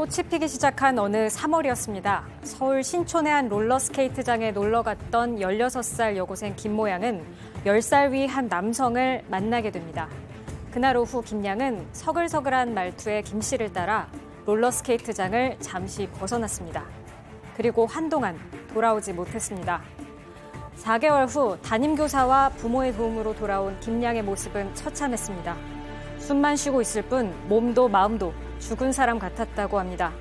꽃이 피기 시작한 어느 3월이었습니다. 서울 신촌의 한 롤러스케이트장에 놀러 갔던 16살 여고생 김모양은 10살 위 한 남성을 만나게 됩니다. 그날 오후 김양은 서글서글한 말투의 김 씨를 따라 롤러스케이트장을 잠시 벗어났습니다. 그리고 한동안 돌아오지 못했습니다. 4개월 후 담임교사와 부모의 도움으로 돌아온 김양의 모습은 처참했습니다. 숨만 쉬고 있을 뿐 몸도 마음도 죽은 사람 같았다고 합니다.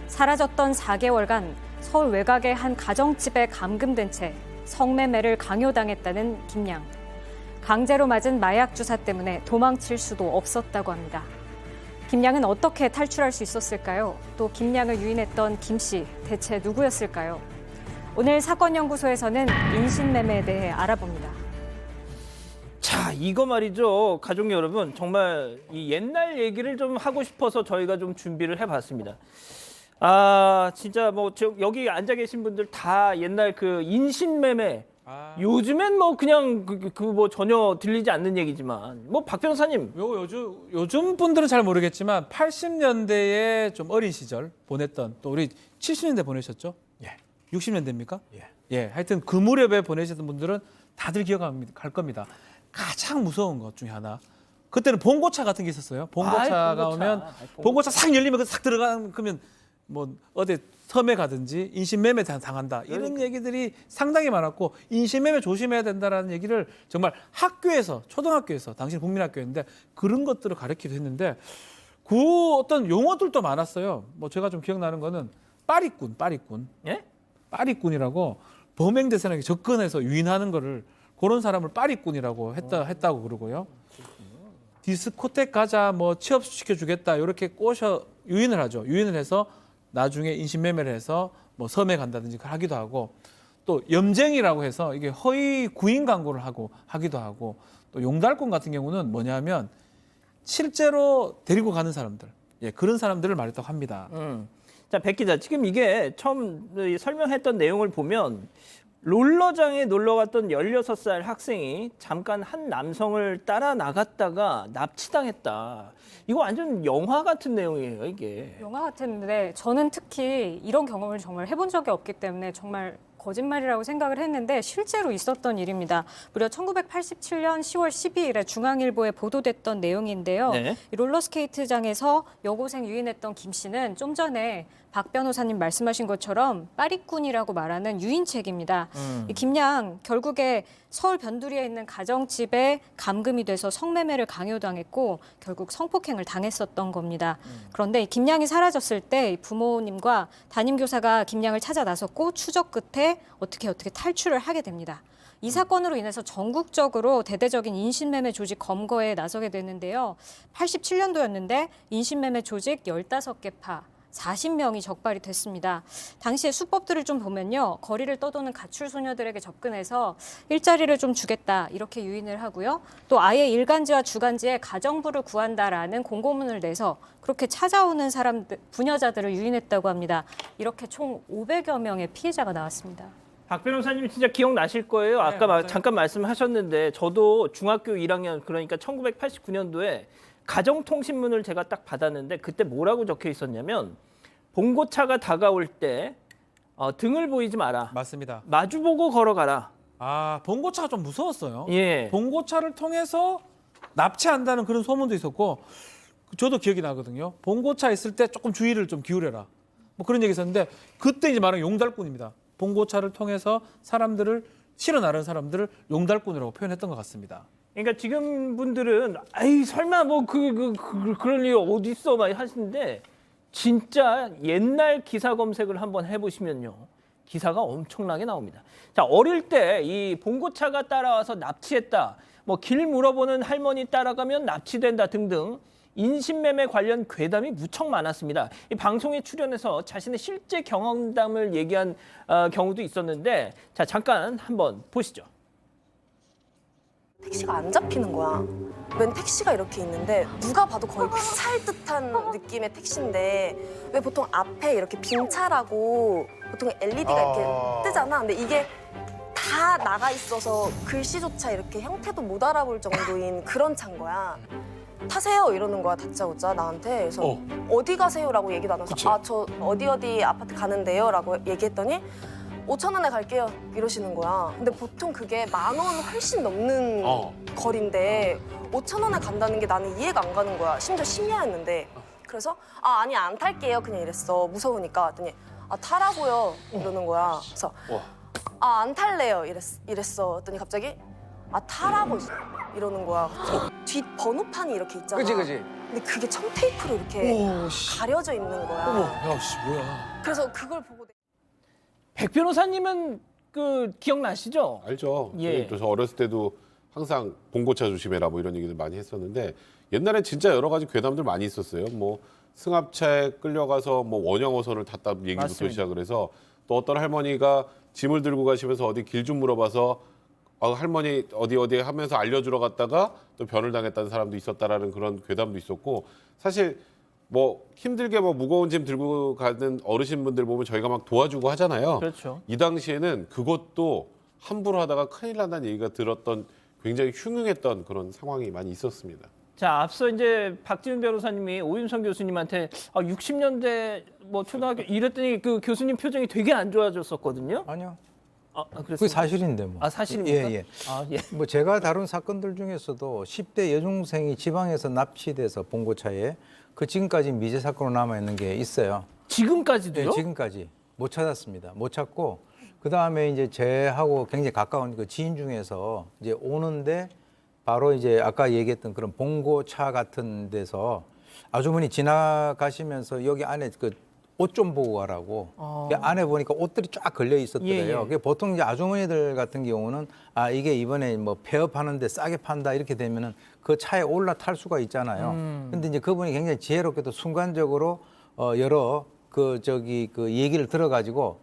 사라졌던 4개월간 서울 외곽의 한 가정집에 감금된 채 성매매를 강요당했다는 김양. 강제로 맞은 마약 주사 때문에 도망칠 수도 없었다고 합니다. 김양은 어떻게 탈출할 수 있었을까요? 또 김양을 유인했던 김 씨, 대체 누구였을까요? 오늘 사건연구소에서는 인신매매에 대해 알아봅니다. 자, 이거 말이죠. 가족 여러분, 정말 이 옛날 얘기를 좀 하고 싶어서 저희가 좀 준비를 해봤습니다. 아, 진짜 뭐 여기 앉아 계신 분들 다 옛날 그 인신매매, 요즘엔 뭐 그냥 뭐 전혀 들리지 않는 얘기지만 뭐 박 변호사님. 요즘 분들은 잘 모르겠지만 80년대에 좀 어린 시절 보냈던, 또 우리 70년대 보내셨죠? 예. 60년대입니까? 예. 예. 하여튼 그 무렵에 보내셨던 분들은 다들 기억할 겁니다. 가장 무서운 것 중에 하나. 그때는 봉고차 같은 게 있었어요. 봉고차가 오면 봉고차 싹 열리면 싹 들어가면 뭐 어디 섬에 가든지 인신매매 당한다. 이런 얘기들이 상당히 많았고, 인신매매 조심해야 된다라는 얘기를 정말 학교에서, 초등학교에서, 당신 국민학교였는데 그런 것들을 가르치기도 했는데, 그 어떤 용어들도 많았어요. 뭐 제가 좀 기억나는 거는 빠리꾼. 예? 빠리꾼이라고 범행 대상에게 접근해서 유인하는 거를, 그런 사람을 빠리꾼이라고 했다고 그러고요. 디스코텍 가자, 뭐 취업시켜주겠다, 이렇게 유인을 하죠. 유인을 해서 나중에 인신매매를 해서 뭐 섬에 간다든지 하기도 하고, 또 염쟁이라고 해서 이게 허위 구인 광고를 하기도 하고, 또 용달꾼 같은 경우는 뭐냐면 실제로 데리고 가는 사람들, 그런 사람들을 말했다고 합니다. 자, 백 기자, 지금 이게 처음 설명했던 내용을 보면 롤러장에 놀러 갔던 16살 학생이 잠깐 한 남성을 따라 나갔다가 납치당했다. 이거 완전 영화 같은 내용이에요, 이게. 영화 같았는데 저는 특히 이런 경험을 정말 해본 적이 없기 때문에 정말 거짓말이라고 생각을 했는데 실제로 있었던 일입니다. 무려 1987년 10월 12일에 중앙일보에 보도됐던 내용인데요. 네. 이 롤러스케이트장에서 여고생 유인했던 김 씨는 좀 전에 박 변호사님 말씀하신 것처럼 빠리꾼이라고 말하는 유인책입니다. 이 김양 결국에 서울 변두리에 있는 가정집에 감금이 돼서 성매매를 강요당했고 결국 성폭행을 당했었던 겁니다. 그런데 이 김양이 사라졌을 때 이 부모님과 담임교사가 김양을 찾아 나섰고 추적 끝에 어떻게 탈출을 하게 됩니다. 이 사건으로 인해서 전국적으로 대대적인 인신매매 조직 검거에 나서게 됐는데요. 87년도였는데 인신매매 조직 15개 파 40명이 적발이 됐습니다. 당시의 수법들을 좀 보면요. 거리를 떠도는 가출 소녀들에게 접근해서 일자리를 좀 주겠다 이렇게 유인을 하고요. 또 아예 일간지와 주간지에 가정부를 구한다라는 공고문을 내서 그렇게 찾아오는 사람들, 부녀자들을 유인했다고 합니다. 이렇게 총 500여 명의 피해자가 나왔습니다. 박 변호사님 진짜 기억나실 거예요. 아까 잠깐 말씀하셨는데 저도 중학교 1학년, 그러니까 1989년도에 가정통신문을 제가 딱 받았는데 그때 뭐라고 적혀 있었냐면 봉고차가 다가올 때 등을 보이지 마라. 맞습니다. 마주보고 걸어가라. 아, 봉고차가 좀 무서웠어요. 예. 봉고차를 통해서 납치한다는 그런 소문도 있었고, 저도 기억이 나거든요. 봉고차 있을 때 조금 주의를 좀 기울여라, 뭐 그런 얘기 있었는데, 그때 이제 말하는 용달꾼입니다. 봉고차를 통해서 실어 나르는 사람들을 용달꾼이라고 표현했던 것 같습니다. 그러니까 지금 분들은 아이 설마 뭐 그런 일 어디 있어 막 하시는데 진짜 옛날 기사 검색을 한번 해보시면요. 기사가 엄청나게 나옵니다. 자, 어릴 때 이 봉고차가 따라와서 납치했다. 뭐 길 물어보는 할머니 따라가면 납치된다 등등 인신매매 관련 괴담이 무척 많았습니다. 이 방송에 출연해서 자신의 실제 경험담을 얘기한 경우도 있었는데, 자, 잠깐 한번 보시죠. 택시가 안 잡히는 거야. 웬 택시가 이렇게 있는데 누가 봐도 거의 폐차할 듯한 느낌의 택시인데, 왜 보통 앞에 이렇게 빈 차라고 보통 LED가 이렇게 뜨잖아. 근데 이게 다 나가 있어서 글씨조차 이렇게 형태도 못 알아볼 정도인 그런 차인 거야. 타세요 이러는 거야 다짜고짜 나한테. 그래서 어디 가세요라고 얘기 나눠서 아 저 어디 아파트 가는데요라고 얘기했더니 5천 원에 갈게요 이러시는 거야. 근데 보통 그게 10,000원 훨씬 넘는 거리인데 5천 원에 간다는 게 나는 이해가 안 가는 거야. 심지어 심야였는데. 그래서 아니 안 탈게요 그냥 이랬어. 무서우니까. 했더니 타라고요 이러는 거야. 그래서 안 탈래요 이랬어. 했더니 갑자기 타라고 이러는 거야. 뒷 번호판이 이렇게 있잖아. 그지. 근데 그게 청테이프로 이렇게 가려져 있는 거야. 야씨 뭐야. 그래서 그걸 보고 백 변호사님은 그 기억나시죠? 알죠. 예. 저 어렸을 때도 항상 봉고차 조심해라 뭐 이런 얘기들 많이 했었는데 옛날엔 진짜 여러 가지 괴담들 많이 있었어요. 뭐 승합차에 끌려가서 뭐 원형어선을 탔다 얘기부터 맞습니다. 시작을 해서 또 어떤 할머니가 짐을 들고 가시면서 어디 길 좀 물어봐서 할머니 어디 하면서 알려주러 갔다가 또 변을 당했다는 사람도 있었다라는 그런 괴담도 있었고 사실 뭐 힘들게 뭐 무거운 짐 들고 가는 어르신분들 보면 저희가 막 도와주고 하잖아요. 그렇죠. 이 당시에는 그것도 함부로 하다가 큰일 난다는 얘기가 들었던 굉장히 흉흉했던 그런 상황이 많이 있었습니다. 자, 앞서 이제 박지훈 변호사님이 오윤성 교수님한테 60년대 뭐 초등학교 이랬더니 그 교수님 표정이 되게 안 좋아졌었거든요. 아니요. 그게 그랬습니까? 사실인데 뭐. 사실입니까? 예. 예. 뭐 제가 다룬 사건들 중에서도 10대 여중생이 지방에서 납치돼서 봉고차에 그 지금까지 미제 사건으로 남아 있는 게 있어요. 지금까지도요? 네, 지금까지 못 찾았습니다. 못 찾고 그 다음에 이제 제하고 굉장히 가까운 그 지인 중에서 이제 오는데 바로 이제 아까 얘기했던 그런 봉고차 같은 데서 아주머니 지나가시면서 여기 안에 그 옷 좀 보고 가라고. 그 안에 보니까 옷들이 쫙 걸려 있었더래요. 예. 그게 보통 이제 아주머니들 같은 경우는 이게 이번에 뭐 폐업하는데 싸게 판다 이렇게 되면은 그 차에 올라탈 수가 있잖아요. 근데 이제 그분이 굉장히 지혜롭게도 순간적으로 여러 그 얘기를 들어가지고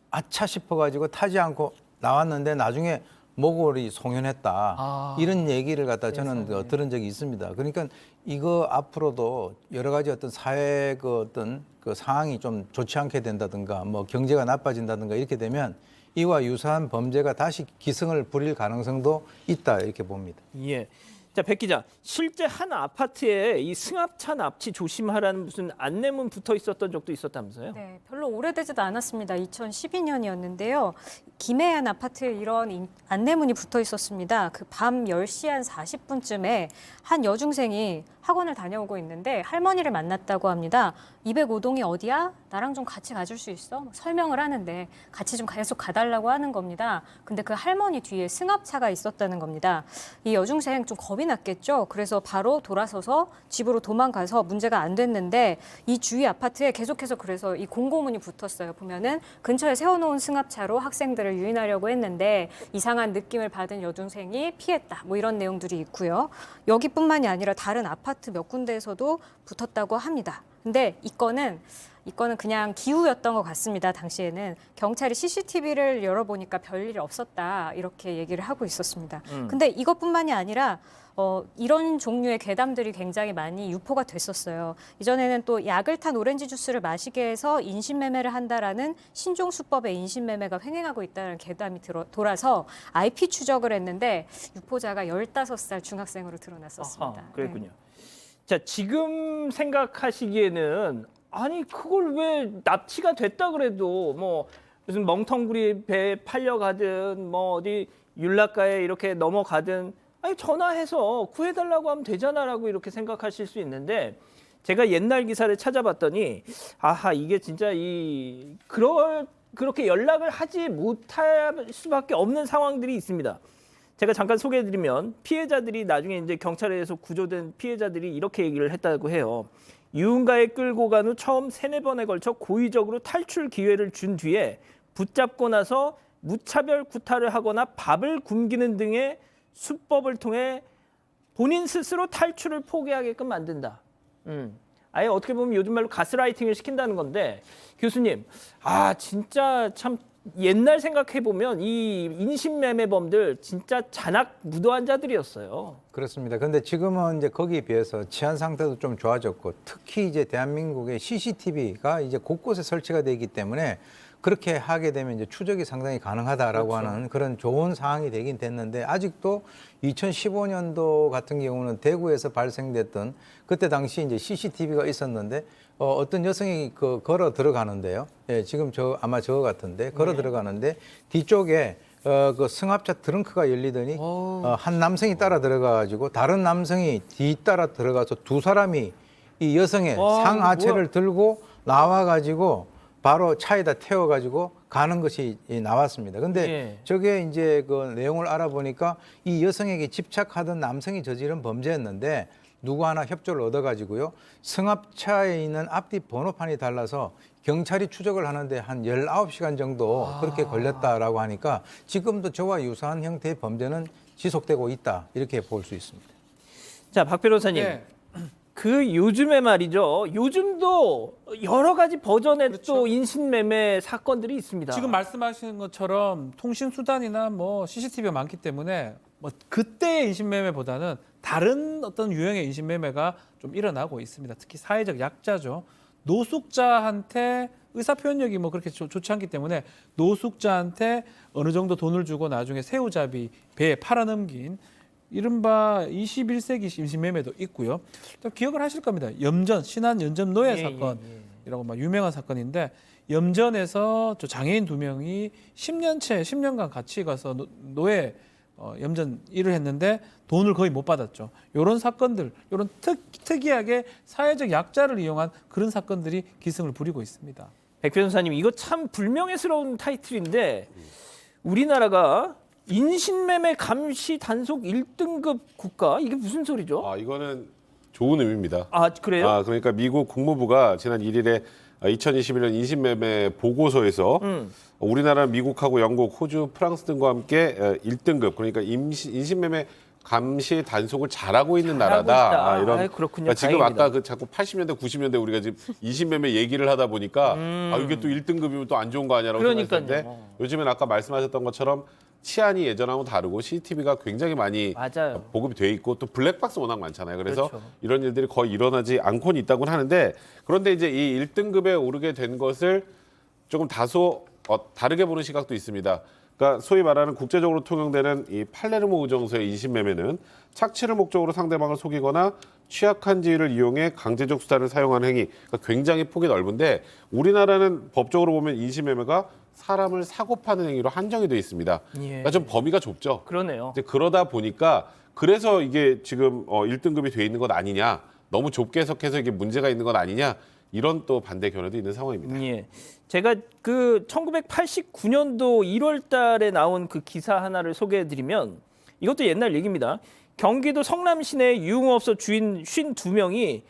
아차 싶어가지고 타지 않고 나왔는데 나중에 목걸이 송연했다. 이런 얘기를 갖다 저는 들은 적이 있습니다. 그러니까 이거 앞으로도 여러 가지 어떤 사회 그 어떤 그 상황이 좀 좋지 않게 된다든가 뭐 경제가 나빠진다든가 이렇게 되면 이와 유사한 범죄가 다시 기승을 부릴 가능성도 있다 이렇게 봅니다. 예. 자, 백 기자, 실제 한 아파트에 이 승합차 납치 조심하라는 무슨 안내문 붙어 있었던 적도 있었다면서요? 네, 별로 오래되지도 않았습니다. 2012년이었는데요. 김해안 아파트에 이런 안내문이 붙어 있었습니다. 그 밤 10시 한 40분쯤에 한 여중생이 학원을 다녀오고 있는데 할머니를 만났다고 합니다. 205동이 어디야? 나랑 좀 같이 가줄 수 있어? 막 설명을 하는데 같이 좀 계속 가달라고 하는 겁니다. 근데 그 할머니 뒤에 승합차가 있었다는 겁니다. 이 여중생 좀 겁이 났겠죠. 그래서 바로 돌아서서 집으로 도망가서 문제가 안 됐는데 이 주위 아파트에 계속해서 그래서 이 공고문이 붙었어요. 보면은 근처에 세워놓은 승합차로 학생들을 유인하려고 했는데 이상한 느낌을 받은 여중생이 피했다. 뭐 이런 내용들이 있고요. 여기뿐만이 아니라 다른 아파트 몇 군데에서도 붙었다고 합니다. 근데 이 건은 그냥 기우였던 것 같습니다. 당시에는 경찰이 CCTV를 열어보니까 별일 없었다 이렇게 얘기를 하고 있었습니다. 근데 이것뿐만이 아니라 이런 종류의 괴담들이 굉장히 많이 유포가 됐었어요. 이전에는 또 약을 탄 오렌지 주스를 마시게 해서 인신매매를 한다라는 신종수법의 인신매매가 횡행하고 있다는 괴담이 돌아서 IP 추적을 했는데 유포자가 15살 중학생으로 드러났었습니다. 그랬군요. 자, 지금 생각하시기에는 아니 그걸 왜 납치가 됐다 그래도 뭐 무슨 멍텅구리 배 팔려가든 뭐 어디 윤락가에 이렇게 넘어가든 아니 전화해서 구해달라고 하면 되잖아라고 이렇게 생각하실 수 있는데 제가 옛날 기사를 찾아봤더니 아하 이게 진짜 그렇게 연락을 하지 못할 수밖에 없는 상황들이 있습니다. 제가 잠깐 소개해드리면 피해자들이 나중에 이제 경찰에서 구조된 피해자들이 이렇게 얘기를 했다고 해요. 유흥가에 끌고 간 후 처음 3-4번에 걸쳐 고의적으로 탈출 기회를 준 뒤에 붙잡고 나서 무차별 구타를 하거나 밥을 굶기는 등의 수법을 통해 본인 스스로 탈출을 포기하게끔 만든다. 아예 어떻게 보면 요즘 말로 가스라이팅을 시킨다는 건데 교수님, 진짜 참 옛날 생각해 보면 이 인신매매범들 진짜 잔악 무도한 자들이었어요. 그렇습니다. 근데 지금은 이제 거기에 비해서 치안 상태도 좀 좋아졌고 특히 이제 대한민국의 CCTV가 이제 곳곳에 설치가 되기 때문에 그렇게 하게 되면 이제 추적이 상당히 가능하다라고 그렇죠. 하는 그런 좋은 상황이 되긴 됐는데 아직도 2015년도 같은 경우는 대구에서 발생됐던 그때 당시 이제 CCTV가 있었는데 어떤 여성이 걸어 들어가는데요. 예, 지금 아마 저거 같은데 걸어 들어가는데 뒤쪽에 그 승합차 트렁크가 열리더니 한 남성이 따라 들어가가지고 다른 남성이 뒤따라 들어가서 두 사람이 이 여성의 와, 상하체를 들고 나와가지고 바로 차에다 태워가지고 가는 것이 나왔습니다. 근데 예. 저게 이제 그 내용을 알아보니까 이 여성에게 집착하던 남성이 저지른 범죄였는데 누구 하나 협조를 얻어가지고요. 승합차에 있는 앞뒤 번호판이 달라서 경찰이 추적을 하는데 한 19시간 정도 그렇게 걸렸다라고 하니까 지금도 저와 유사한 형태의 범죄는 지속되고 있다. 이렇게 볼 수 있습니다. 자, 박 변호사님. 네. 그 요즘에 말이죠. 요즘도 여러 가지 버전의 또 인신매매 사건들이 있습니다. 지금 말씀하시는 것처럼 통신 수단이나 뭐 CCTV가 많기 때문에 뭐 그때의 인신매매보다는 다른 어떤 유형의 인신매매가 좀 일어나고 있습니다. 특히 사회적 약자죠. 노숙자한테 의사표현력이 뭐 그렇게 좋지 않기 때문에 노숙자한테 어느 정도 돈을 주고 나중에 새우잡이 배에 팔아넘긴 이른바 21세기 인신매매도 있고요. 또 기억을 하실 겁니다. 염전, 신안 염전 노예 사건이라고 막 유명한 사건인데 염전에서 저 장애인 2명이 10년간 같이 가서 노예 염전 일을 했는데 돈을 거의 못 받았죠. 이런 사건들, 이런 특이하게 사회적 약자를 이용한 그런 사건들이 기승을 부리고 있습니다. 백 변호사님, 이거 참 불명예스러운 타이틀인데 우리나라가 인신매매 감시 단속 1등급 국가, 이게 무슨 소리죠? 이거는 좋은 의미입니다. 아, 그래요? 그러니까 미국 국무부가 지난 1일에 2021년 인신매매 보고서에서 우리나라, 미국하고 영국, 호주, 프랑스 등과 함께 1등급, 그러니까 인신매매 감시 단속을 잘하고 있는 잘하고 나라다. 있다. 이런. 아이, 그렇군요. 그러니까 지금 다행입니다. 아까 그 자꾸 80년대, 90년대 우리가 지금 인신매매 얘기를 하다 보니까 이게 또 1등급이면 또 안 좋은 거 아니야라고 그러니까요. 생각했는데 요즘엔 아까 말씀하셨던 것처럼 치안이 예전하고 다르고 CCTV가 굉장히 많이 맞아요. 보급이 돼 있고 또 블랙박스 워낙 많잖아요. 그래서 그렇죠. 이런 일들이 거의 일어나지 않고는 있다고는 하는데 그런데 이제 이 1등급에 오르게 된 것을 조금 다소 다르게 보는 시각도 있습니다. 그러니까 소위 말하는 국제적으로 통용되는 이 팔레르모 의정서의 인신매매는 착취를 목적으로 상대방을 속이거나 취약한 지위를 이용해 강제적 수단을 사용하는 행위. 그러니까 굉장히 폭이 넓은데 우리나라는 법적으로 보면 인신매매가 사람을 사고 파는 행위로 한정이 돼 있습니다. 예. 그러니까 좀 범위가 좁죠. 그러네요. 이제 그러다 보니까 그래서 이게 지금 1등급이 돼 있는 것 아니냐, 너무 좁게 해석해서 이게 문제가 있는 것 아니냐, 이런 또 반대 견해도 있는 상황입니다. 예. 제가 그 1989년도 1월 달에 나온 그 기사 하나를 소개해 드리면 이것도 옛날 얘기입니다. 경기도 성남 시내 유흥업소 주인 52명이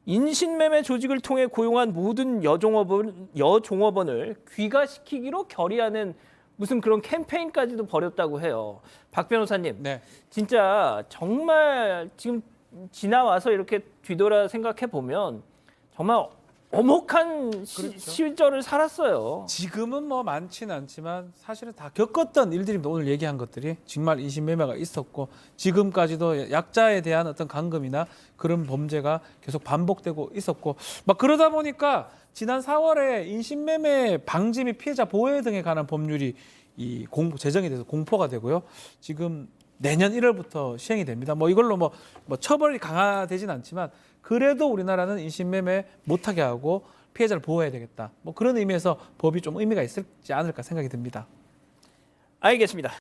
인신매매 조직을 통해 고용한 모든 여종업원을 귀가시키기로 결의하는 무슨 그런 캠페인까지도 벌였다고 해요. 박 변호사님, 네. 진짜 정말 지금 지나와서 이렇게 뒤돌아 생각해 보면 정말 엄혹한 시절을 살았어요. 지금은 뭐 많지는 않지만 사실은 다 겪었던 일들입니다. 오늘 얘기한 것들이 정말 인신매매가 있었고 지금까지도 약자에 대한 어떤 강금이나 그런 범죄가 계속 반복되고 있었고 막 그러다 보니까 지난 4월에 인신매매 방지 및 피해자 보호 등에 관한 법률이 제정이 돼서 공포가 되고요. 지금 내년 1월부터 시행이 됩니다. 뭐 이걸로 뭐 처벌이 강화되진 않지만 그래도 우리나라는 인신매매 못하게 하고 피해자를 보호해야 되겠다. 뭐 그런 의미에서 법이 좀 의미가 있지 않을까 생각이 듭니다. 알겠습니다.